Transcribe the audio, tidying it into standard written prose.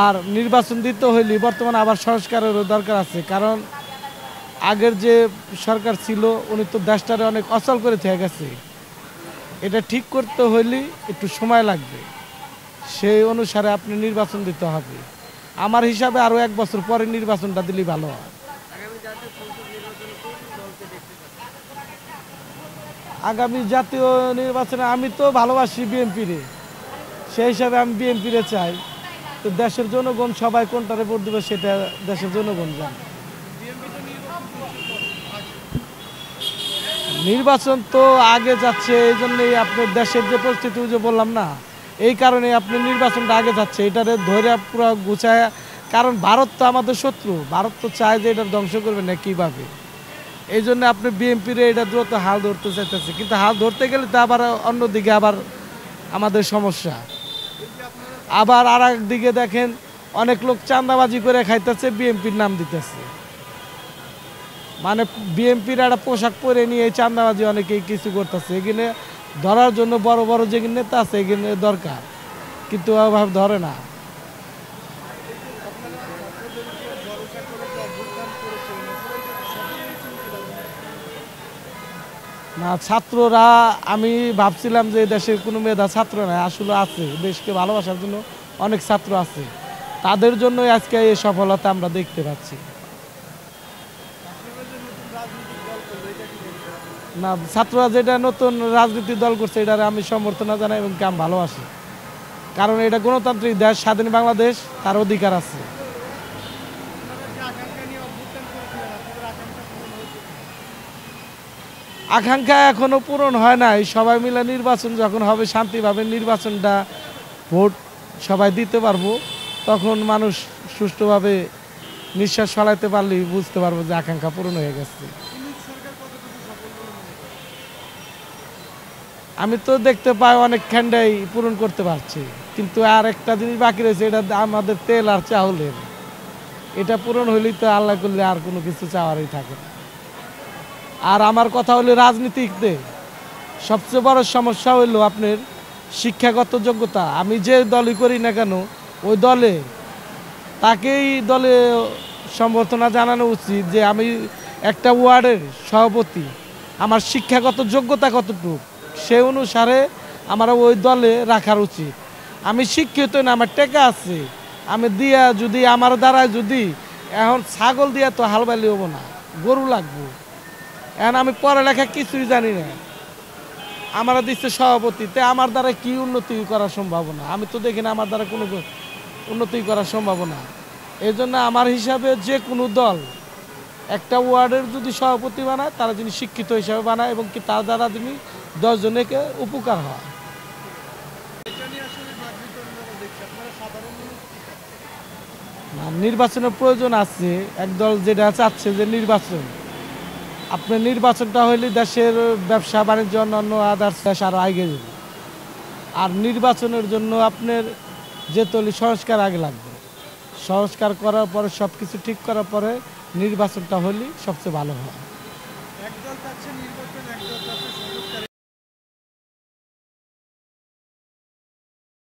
আর নির্বাচন দিতে হইলে বর্তমানে আবার সংস্কারেরও দরকার আছে, কারণ আগের যে সরকার ছিল উনি তো দেশটারে অনেক অচল করে থেকে গেছে। এটা ঠিক করতে হইলে একটু সময় লাগবে, সেই অনুসারে আপনি নির্বাচন দিতে হবে। আমার হিসাবে আরও 1 বছর পরে নির্বাচনটা দিলেই ভালো হয়। আগামী জাতীয় নির্বাচনে আমি তো ভালোবাসি বিএনপিরে, সেই হিসাবে আমি বিএনপিরে চাই। তো দেশের জনগণ সবাই কোনটারে ভোট দেবে সেটা দেশের জনগণ জানে। নির্বাচন তো আগে যাচ্ছে, এই জন্যই আপনার দেশের যে পরিস্থিতি যে বললাম না, এই কারণে আপনি নির্বাচনটা আগে যাচ্ছে, এটারে ধরে পুরো গুছায়। কারণ ভারত তো আমাদের শত্রু, ভারত তো চায় যে এটা ধ্বংস করবে না কীভাবে। এই জন্য আপনি বিএনপির এটা দ্রুত হাল ধরতে চাইতেছে, কিন্তু হাল ধরতে গেলে তো আবার অন্যদিকে আবার আমাদের সমস্যা। আবার আর একদিকে দেখেন অনেক লোক চাঁদাবাজি করে খাইতেছে, বিএনপির নাম দিতেছে। মানে বিএনপির একটা পোশাক পরে নিয়ে এই চাঁদাবাজি অনেকেই কিছু করতেছে। এখানে ধরার জন্য বড় বড় যে নেতা আছে এখানে দরকার, কিন্তু ওভাবে ধরে না। না, ছাত্ররা আমি ভাবছিলাম যে দেশের কোনো মেধা ছাত্র নয়, আসলে আছে, দেশকে ভালোবাসার জন্য অনেক ছাত্র আছে, তাদের জন্যই আজকে এই সফলতা আমরা দেখতে পাচ্ছি। না, ছাত্ররা যেটা নতুন রাজনীতি দল করছে এটার আমি সমর্থনা জানাই এবং আমি ভালোবাসি, কারণ এটা গণতান্ত্রিক দেশ, স্বাধীন বাংলাদেশ, তার অধিকার আছে। আকাঙ্ক্ষা এখনো পূরণ হয় নাই, সবাই মিলে নির্বাচন যখন হবে শান্তিভাবে নির্বাচনটা ভোট সবাই দিতে পারবো, তখন মানুষ সুষ্ঠুভাবে নিঃশ্বাস ফেলাইতে পারলেই বুঝতে পারবো যে আকাঙ্ক্ষা পূরণ হয়ে গেছে। আমি তো দেখতে পাই অনেক খান্ডাই পূরণ করতে পারছি, কিন্তু আর একটা জিনিস বাকি রয়েছে, এটা আমাদের তেল আর চাউলের। এটা পূরণ হইলেই তো আল্লাহ করলে আর কোনো কিছু চাওয়ারই থাকে না। আর আমার কথা হলো রাজনীতিতে সবচেয়ে বড় সমস্যা হইল আপনার শিক্ষাগত যোগ্যতা। আমি যে দলই করি না কেন ওই দলে তাকেই দলে সম্বর্ধনা জানানো উচিত যে আমি একটা ওয়ার্ডের সভাপতি, আমার শিক্ষাগত যোগ্যতা কতটুকু সে অনুসারে আমার ওই দলে রাখার উচিত। আমি শিক্ষিত না, আমার টাকা আছে, আমি দিয়া যদি আমার দ্বারা যদি এখন ছাগল দিয়া তো হাল বাইলে হবো না, গরু লাগবো। এখন আমি পড়ালেখা কিছুই জানি না, আমার দিচ্ছে সভাপতিতে, আমার দ্বারা কি উন্নতি করার সম্ভাবনা? আমি তো দেখি না আমার দ্বারা কোনো উন্নতি করার সম্ভাবনা। এই জন্য আমার হিসাবে যে কোনো দল একটা ওয়ার্ডের যদি সভাপতি বানায়, তারা যিনি শিক্ষিত হিসাবে বানায় এবং কি তার দ্বারা যিনি 10 জনকে উপকার হয়। নির্বাচনের প্রয়োজন আছে, একদল যেটা চাচ্ছে যে নির্বাচন, আপনার নির্বাচনটা হইলে দেশের ব্যবসা বাণিজ্য অন্যান্য আদার্স দেশ আরও আগে যাবে। আর নির্বাচনের জন্য আপনার যে তলি সংস্কার আগে লাগবে, সংস্কার করার পরে সব কিছু ঠিক করার পরে নির্বাচনটা হলে সবচেয়ে ভালো হয়। একদল চাচ্ছে